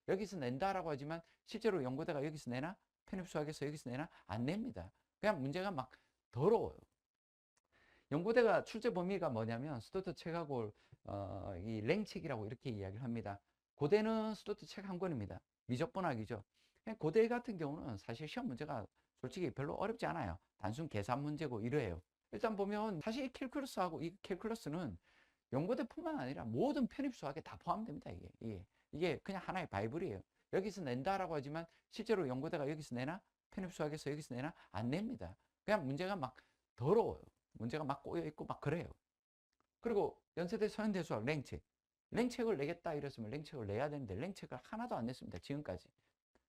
여기서 낸다라고 하지만 실제로 연고대가 여기서 내나? 편입수학에서 여기서 내나? 안 냅니다. 그냥 문제가 막 더러워요. 연고대가 출제 범위가 뭐냐면 스튜어트 책하고 이 랭책이라고 이렇게 이야기를 합니다. 고대는 스튜어트 책 한 권입니다. 미적분학이죠. 고대 같은 경우는 사실 시험 문제가 솔직히 별로 어렵지 않아요. 단순 계산 문제고 이래요. 일단 보면 사실 이 캘큘러스하고 이 캘큘러스는 연고대뿐만 아니라 모든 편입수학에 다 포함됩니다. 이게 그냥 하나의 바이블이에요. 여기서 낸다라고 하지만 실제로 연고대가 여기서 내나? 편입수학에서 여기서 내나? 안 냅니다. 그냥 문제가 막 더러워요. 문제가 막 꼬여있고 막 그래요. 그리고 연세대 서현대수학 랭책. 랭책을 내겠다 이랬으면 랭책을 내야 되는데 랭책을 하나도 안 냈습니다. 지금까지.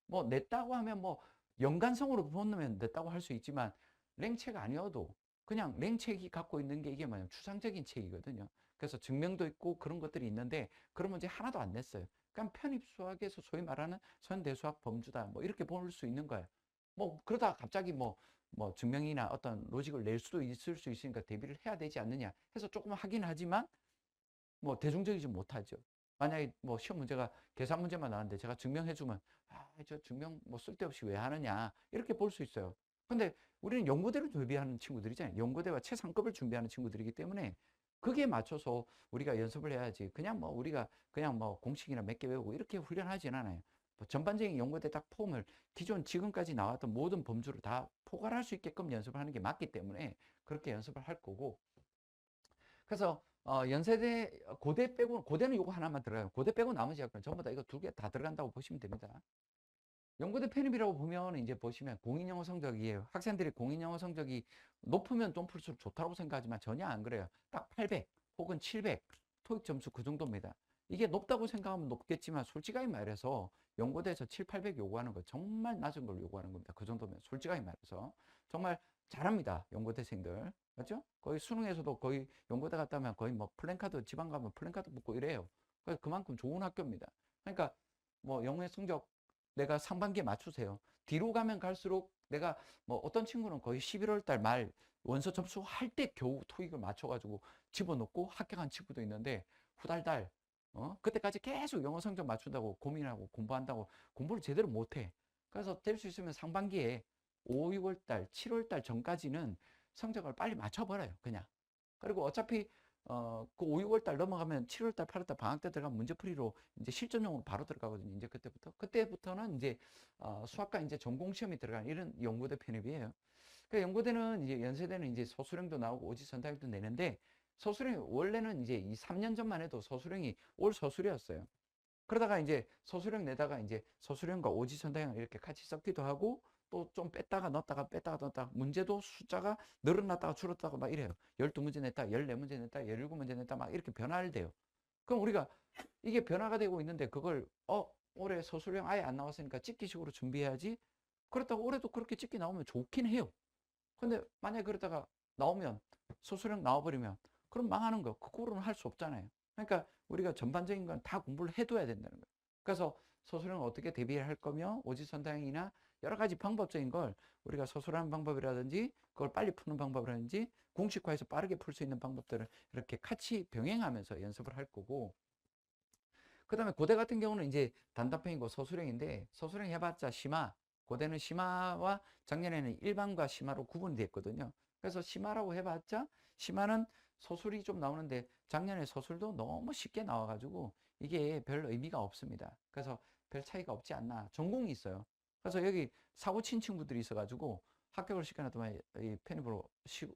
뭐 냈다고 하면 뭐 연관성으로 붙으면 냈다고 할 수 있지만 랭책 아니어도 그냥 랭책이 갖고 있는 게 이게 뭐냐면 추상적인 책이거든요. 그래서 증명도 있고 그런 것들이 있는데 그런 문제 하나도 안 냈어요. 그러니까 편입수학에서 소위 말하는 서현대수학 범주다 뭐 이렇게 볼 수 있는 거예요. 뭐 그러다 갑자기 뭐 증명이나 어떤 로직을 낼 수도 있을 수 있으니까 대비를 해야 되지 않느냐 해서 조금 하긴 하지만 뭐 대중적이지 못하죠. 만약에 뭐 시험 문제가 계산 문제만 나왔는데 제가 증명해주면 저 증명 뭐 쓸데없이 왜 하느냐 이렇게 볼 수 있어요. 근데 우리는 연고대를 대비하는 친구들이잖아요. 연고대와 최상급을 준비하는 친구들이기 때문에 그게 맞춰서 우리가 연습을 해야지. 그냥 뭐 우리가 그냥 뭐 공식이나 몇 개 외우고 이렇게 훈련하진 않아요. 뭐 전반적인 연고대 딱 폼을 기존 지금까지 나왔던 모든 범주를 다 포괄할 수 있게끔 연습을 하는 게 맞기 때문에 그렇게 연습을 할 거고. 그래서 연세대 고대 빼고 고대는 요거 하나만 들어가요. 고대 빼고 나머지 학교는 전부 다 이거 두 개 다 들어간다고 보시면 됩니다. 연고대 편입이라고 보면 이제 보시면 공인영어 성적이에요. 학생들이 공인영어 성적이 높으면 높을수록 좋다고 생각하지만 전혀 안 그래요. 딱 800 혹은 700 토익 점수 그 정도입니다. 이게 높다고 생각하면 높겠지만 솔직하게 말해서 연고대에서 7, 800 요구하는 거 정말 낮은 걸 요구하는 겁니다. 그 정도면 솔직하게 말해서 정말 잘합니다. 연고대생들. 맞죠? 거의 수능에서도 거의 연고대 갔다 면 거의 뭐 플랜카드 지방 가면 플랜카드 붙고 이래요. 그러니까 그만큼 좋은 학교입니다. 그러니까 뭐 영어의 성적 내가 상반기에 맞추세요. 뒤로 가면 갈수록 내가 뭐 어떤 친구는 거의 11월 달 말 원서 접수할 때 겨우 토익을 맞춰가지고 집어넣고 합격한 친구도 있는데 후달달 그때까지 계속 영어 성적 맞춘다고 고민하고 공부한다고 공부를 제대로 못해. 그래서 될 수 있으면 상반기에 5, 6월 달, 7월 달 전까지는 성적을 빨리 맞춰버려요. 그냥. 그리고 어차피 그 5, 6월 달 넘어가면 7월 달, 8월 달 방학 때 들어가면 문제풀이로 이제 실전용으로 바로 들어가거든요. 이제 그때부터는 이제 수학과 이제 전공 시험이 들어가는 이런 연고대 편입이에요. 그 연고대는 이제 연세대는 이제 서술형도 나오고 오지선다형도 내는데 서술형이 원래는 이제 이 3년 전만 해도 서술형이 올 서술이었어요. 그러다가 이제 서술형 내다가 이제 서술형과 오지선다형 이렇게 같이 섞기도 하고 또 좀 뺐다가 넣었다가 뺐다가 넣었다가 문제도 숫자가 늘어났다가 줄었다가 막 이래요. 12문제 냈다, 14문제 냈다, 17문제 냈다 막 이렇게 변화를 돼요. 그럼 우리가 이게 변화가 되고 있는데 그걸 올해 서술형 아예 안 나왔으니까 찍기식으로 준비해야지. 그렇다고 올해도 그렇게 찍기 나오면 좋긴 해요. 근데 만약에 그러다가 나오면 서술형 나와버리면 그럼 망하는 거. 그거로는 할 수 없잖아요. 그러니까 우리가 전반적인 건 다 공부를 해둬야 된다는 거예요. 그래서 서술형을 어떻게 대비할 거며 오지선다형이나 여러 가지 방법적인 걸 우리가 서술하는 방법이라든지 그걸 빨리 푸는 방법이라든지 공식화해서 빠르게 풀 수 있는 방법들을 이렇게 같이 병행하면서 연습을 할 거고, 그 다음에 고대 같은 경우는 이제 단답형이고 서술형인데 서술형 해봤자 심화, 고대는 심화와 작년에는 일반과 심화로 구분이 됐거든요. 그래서 심화라고 해봤자 심화는 서술이 좀 나오는데 작년에 서술도 너무 쉽게 나와가지고 이게 별 의미가 없습니다. 그래서 별 차이가 없지 않나. 전공이 있어요. 그래서 여기 사고 친 친구들이 있어가지고 합격을 시켜놨더만 이 편입으로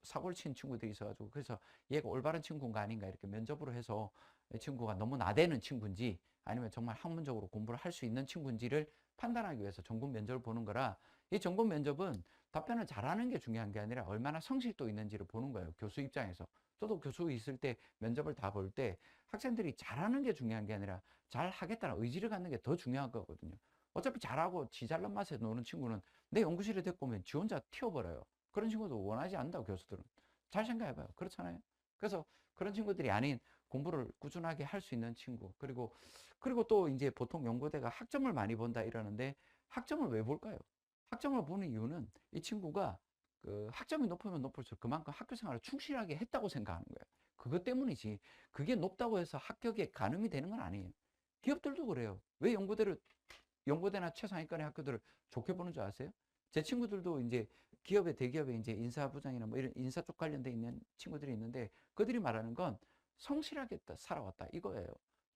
사고를 친 친구들이 있어가지고 그래서 얘가 올바른 친구인가 아닌가 이렇게 면접으로 해서 이 친구가 너무 나대는 친구인지 아니면 정말 학문적으로 공부를 할 수 있는 친구인지를 판단하기 위해서 전공 면접을 보는 거라, 이 전공 면접은 답변을 잘하는 게 중요한 게 아니라 얼마나 성실도 있는지를 보는 거예요. 교수 입장에서. 저도 교수 있을 때 면접을 다 볼 때 학생들이 잘하는 게 중요한 게 아니라 잘 하겠다는 의지를 갖는 게 더 중요한 거거든요. 어차피 잘하고 지 잘난 맛에 노는 친구는 내 연구실에 데리고 오면 지 혼자 튀어버려요. 그런 친구도 원하지 않는다고 교수들은. 잘 생각해봐요. 그렇잖아요. 그래서 그런 친구들이 아닌 공부를 꾸준하게 할 수 있는 친구, 그리고 또 이제 보통 연고대가 학점을 많이 본다 이러는데 학점을 왜 볼까요? 학점을 보는 이유는 이 친구가 그 학점이 높으면 높을수록 그만큼 학교 생활을 충실하게 했다고 생각하는 거예요. 그것 때문이지 그게 높다고 해서 합격에 가늠이 되는 건 아니에요. 기업들도 그래요. 왜 연고대를 연고대나 최상위권의 학교들을 좋게 보는 줄 아세요? 제 친구들도 이제 기업에, 대기업에 이제 인사부장이나 뭐 이런 인사 쪽 관련돼 있는 친구들이 있는데, 그들이 말하는 건 성실하게 살아왔다 이거예요.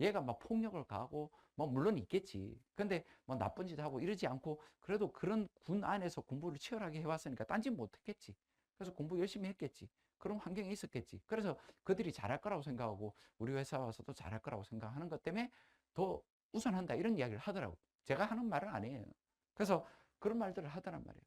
얘가 막 폭력을 가하고 뭐 물론 있겠지. 근데 뭐 나쁜 짓 하고 이러지 않고 그래도 그런 군 안에서 공부를 치열하게 해왔으니까 딴짓 못했겠지. 그래서 공부 열심히 했겠지. 그런 환경이 있었겠지. 그래서 그들이 잘할 거라고 생각하고 우리 회사 와서도 잘할 거라고 생각하는 것 때문에 더 우선한다 이런 이야기를 하더라고. 제가 하는 말은 아니에요. 그래서 그런 말들을 하더란 말이에요.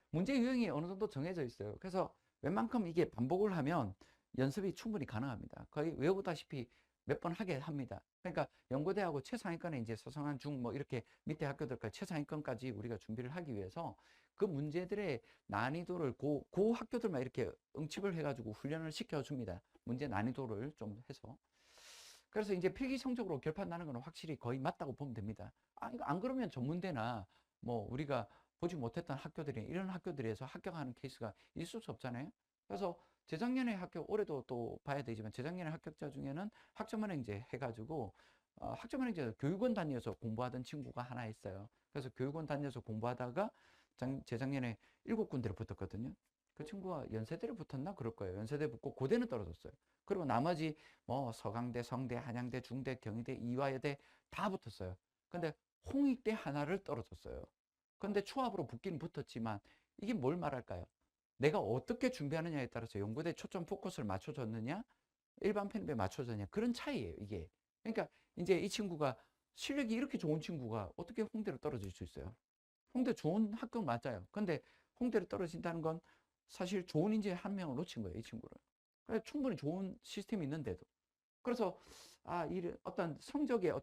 문제 유형이 어느 정도 정해져 있어요. 그래서 웬만큼 이게 반복을 하면 연습이 충분히 가능합니다. 거의 외우다시피 몇 번 하게 합니다. 그러니까 연고대하고 최상위권에 이제 서성한 중 뭐 이렇게 밑에 학교들까지 최상위권까지 우리가 준비를 하기 위해서 그 문제들의 난이도를 고 학교들만 이렇게 응집을 해가지고 훈련을 시켜줍니다. 문제 난이도를 좀 해서. 그래서 이제 필기 성적으로 결판 나는 건 확실히 거의 맞다고 보면 됩니다. 안 그러면 전문대나 뭐 우리가 보지 못했던 학교들이 이런 학교들에서 합격하는 케이스가 있을 수 없잖아요. 그래서 재작년에 합격, 올해도 또 봐야 되지만 재작년에 합격자 중에는 학점은행제 해가지고 학점은행제 교육원 다녀서 공부하던 친구가 하나 있어요. 그래서 교육원 다녀서 공부하다가 재작년에 7군데를 붙었거든요. 그 친구가 연세대를 붙었나 그럴 거예요. 연세대 붙고 고대는 떨어졌어요. 그리고 나머지 뭐 서강대, 성대, 한양대, 중대, 경희대, 이화여대 다 붙었어요. 근데 홍익대 하나를 떨어졌어요. 근데 추합으로 붙기는 붙었지만 이게 뭘 말할까요? 내가 어떻게 준비하느냐에 따라서 연구대 초점 포커스를 맞춰줬느냐, 일반 편입에 맞춰줬느냐, 그런 차이예요, 이게. 그러니까 이제 이 친구가 실력이 이렇게 좋은 친구가 어떻게 홍대로 떨어질 수 있어요? 홍대 좋은 학교 맞아요. 근데 홍대로 떨어진다는 건 사실 좋은 인재 한 명을 놓친 거예요, 이 친구를. 그래서 충분히 좋은 시스템이 있는데도. 그래서 이 어떤 성적의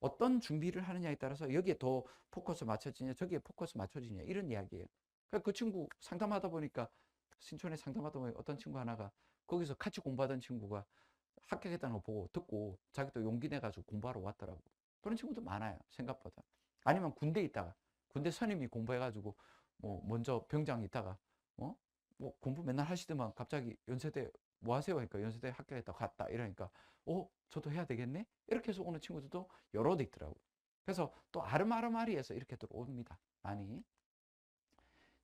어떤 준비를 하느냐에 따라서 여기에 더 포커스 맞춰지냐, 저기에 포커스 맞춰지냐, 이런 이야기예요. 그러니까 그 친구 상담하다 보니까, 신촌에 상담하다 보니까 어떤 친구 하나가 거기서 같이 공부하던 친구가 합격했다는 거 보고 듣고 자기도 용기 내가지고 공부하러 왔더라고. 그런 친구도 많아요, 생각보다. 아니면 군대에 있다가, 군대 선임이 공부해가지고 뭐 먼저 병장 있다가 뭐 공부 맨날 하시더만 갑자기 연세대 뭐 하세요? 하니까 연세대 합격했다 갔다 이러니까 저도 해야 되겠네? 이렇게 해서 오는 친구들도 여러 대 있더라고. 그래서 또 아름아름아리에서 이렇게 들어옵니다. 많이.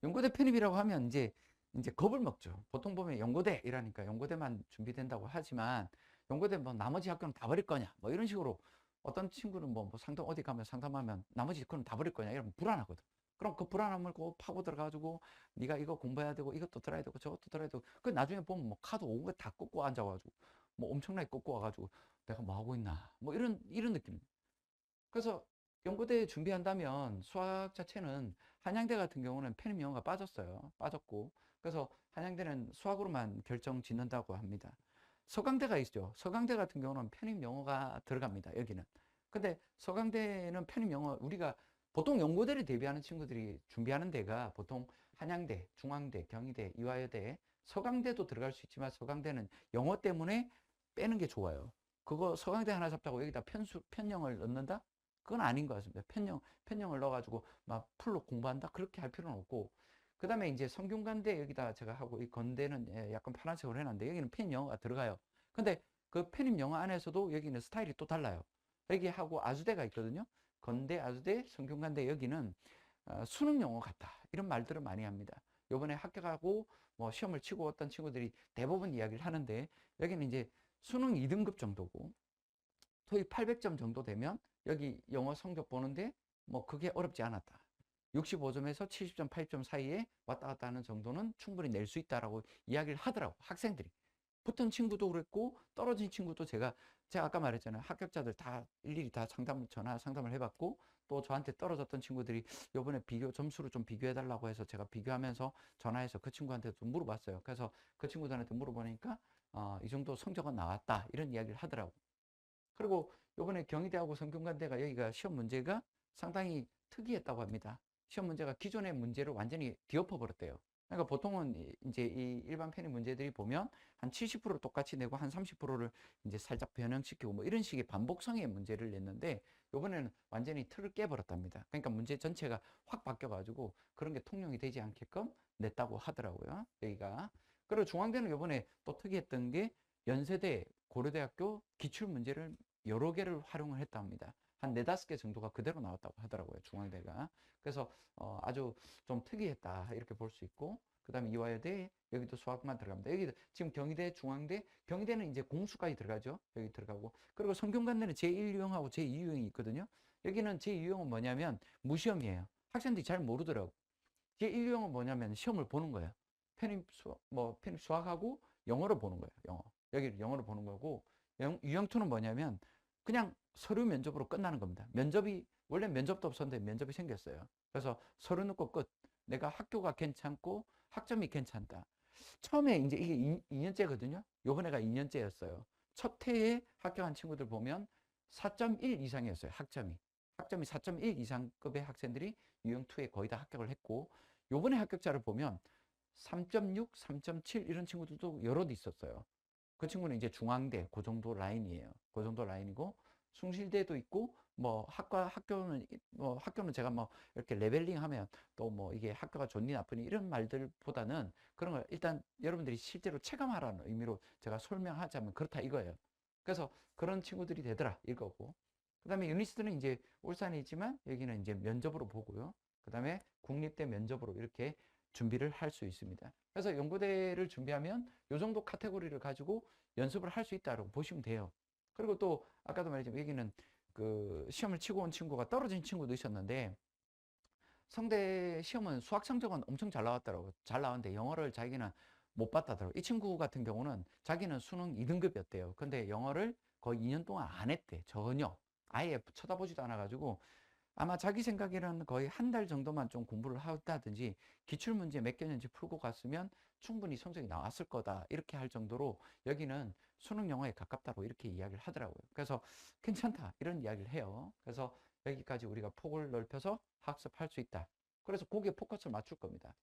연고대 편입이라고 하면 이제 겁을 먹죠. 보통 보면 연고대 이라니까 연고대만 준비된다고 하지만 연고대 뭐 나머지 학교는 다 버릴 거냐? 뭐 이런 식으로 어떤 친구는 뭐 상담 어디 가면 상담하면 나머지 학교는 다 버릴 거냐? 이러면 불안하거든. 그럼 그 불안함을 파고 들어가지고 네가 이거 공부해야 되고 이것도 들어야 되고 저것도 들어야 되고 그 나중에 보면 뭐 카드 온 거 다 꽂고 앉아가지고 뭐 엄청나게 꽂고 와가지고 내가 뭐 하고 있나 뭐 이런 느낌. 그래서 연고대 준비한다면 수학 자체는 한양대 같은 경우는 편입 영어가 빠졌어요. 빠졌고. 그래서 한양대는 수학으로만 결정 짓는다고 합니다. 서강대가 있죠. 서강대 같은 경우는 편입 영어가 들어갑니다. 여기는. 근데 서강대는 편입 영어 우리가 보통 연고대를 대비하는 친구들이 준비하는 데가 보통 한양대, 중앙대, 경희대, 이화여대, 서강대도 들어갈 수 있지만 서강대는 영어 때문에 빼는 게 좋아요. 그거 서강대 하나 잡자고 여기다 편영을 넣는다? 그건 아닌 것 같습니다. 편영을 넣어가지고 막 풀로 공부한다? 그렇게 할 필요는 없고. 그 다음에 이제 성균관대 여기다 제가 하고 이 건대는 약간 파란색으로 해놨는데 여기는 편입 영어가 들어가요. 근데 그 편입 영어 안에서도 여기는 스타일이 또 달라요. 여기하고 아주대가 있거든요. 건대, 아주대, 성균관대 여기는 수능 영어 같다. 이런 말들을 많이 합니다. 요번에 합격하고 뭐 시험을 치고 어떤 친구들이 대부분 이야기를 하는데 여기는 이제 수능 2등급 정도고 토익 800점 정도 되면 여기 영어 성적 보는데 뭐 그게 어렵지 않았다. 65점에서 70점, 80점 사이에 왔다 갔다 하는 정도는 충분히 낼 수 있다라고 이야기를 하더라고, 학생들이. 붙은 친구도 그랬고 떨어진 친구도 제가 아까 말했잖아요. 합격자들 다 일일이 다 상담을 해봤고 또 저한테 떨어졌던 친구들이 요번에 점수를 좀 비교해 달라고 해서 제가 비교하면서 전화해서 그 친구한테도 물어봤어요. 그래서 그 친구들한테 물어보니까 이 정도 성적은 나왔다 이런 이야기를 하더라고. 그리고 요번에 경희대하고 성균관대가 여기가 시험 문제가 상당히 특이했다고 합니다. 시험 문제가 기존의 문제를 완전히 뒤엎어 버렸대요. 그러니까 보통은 이제 이 일반 편입 문제들이 보면 한 70% 똑같이 내고 한 30%를 이제 살짝 변형시키고 뭐 이런 식의 반복성의 문제를 냈는데 요번에는 완전히 틀을 깨버렸답니다. 그러니까 문제 전체가 확 바뀌어가지고 그런 게 통용이 되지 않게끔 냈다고 하더라고요. 여기가. 그리고 중앙대는 요번에 또 특이했던 게 연세대, 고려대학교 기출문제를 여러 개를 활용을 했답니다. 한 4-5개 정도가 그대로 나왔다고 하더라고요. 중앙대가. 그래서 아주 좀 특이했다 이렇게 볼 수 있고, 그 다음에 이화여대 여기도 수학만 들어갑니다. 여기도 지금 경희대, 중앙대, 경희대는 이제 공수까지 들어가죠. 여기 들어가고, 그리고 성균관대는 제1유형하고 제2유형이 있거든요. 여기는 제2유형은 뭐냐면 무시험이에요. 학생들이 잘 모르더라고. 제1유형은 뭐냐면 시험을 보는 거예요. 편입 수학하고 영어를 보는 거예요. 영어. 여기를 영어를 보는 거고, 유형2는 뭐냐면 그냥 서류 면접으로 끝나는 겁니다. 면접이, 원래 면접도 없었는데 면접이 생겼어요. 그래서 서류 넣고 끝. 내가 학교가 괜찮고 학점이 괜찮다. 처음에 이제 이게 2년째거든요. 요번에가 2년째였어요. 첫 해에 합격한 친구들 보면 4.1 이상이었어요. 학점이 4.1 이상급의 학생들이 유형2에 거의 다 합격을 했고, 요번에 합격자를 보면 3.6, 3.7 이런 친구들도 여럿 있었어요. 그 친구는 이제 중앙대 그 정도 라인이에요. 그 정도 라인이고, 숭실대도 있고, 뭐 학교는 제가 뭐 이렇게 레벨링 하면 또 뭐 이게 학교가 좋니 나쁘니 이런 말들보다는 그런 걸 일단 여러분들이 실제로 체감하라는 의미로 제가 설명하자면 그렇다 이거예요. 그래서 그런 친구들이 되더라 이거고, 그 다음에 유니스트는 이제 울산에 있지만 여기는 이제 면접으로 보고요. 그 다음에 국립대 면접으로 이렇게 준비를 할 수 있습니다. 그래서 연고대를 준비하면 요 정도 카테고리를 가지고 연습을 할 수 있다고 보시면 돼요. 그리고 또 아까도 말했지만 여기는 그 시험을 치고 온 친구가 떨어진 친구도 있었는데, 성대 시험은 수학 성적은 엄청 잘 나왔더라고요. 잘 나왔는데 영어를 자기는 못 봤다더라고요. 이 친구 같은 경우는 자기는 수능 2등급이었대요. 근데 영어를 거의 2년 동안 안 했대. 전혀. 아예 쳐다보지도 않아가지고 아마 자기 생각에는 거의 한 달 정도만 좀 공부를 한다든지 기출문제 몇 개는지 풀고 갔으면 충분히 성적이 나왔을 거다 이렇게 할 정도로 여기는 수능 영어에 가깝다고 이렇게 이야기를 하더라고요. 그래서 괜찮다 이런 이야기를 해요. 그래서 여기까지 우리가 폭을 넓혀서 학습할 수 있다. 그래서 거기에 포커스를 맞출 겁니다.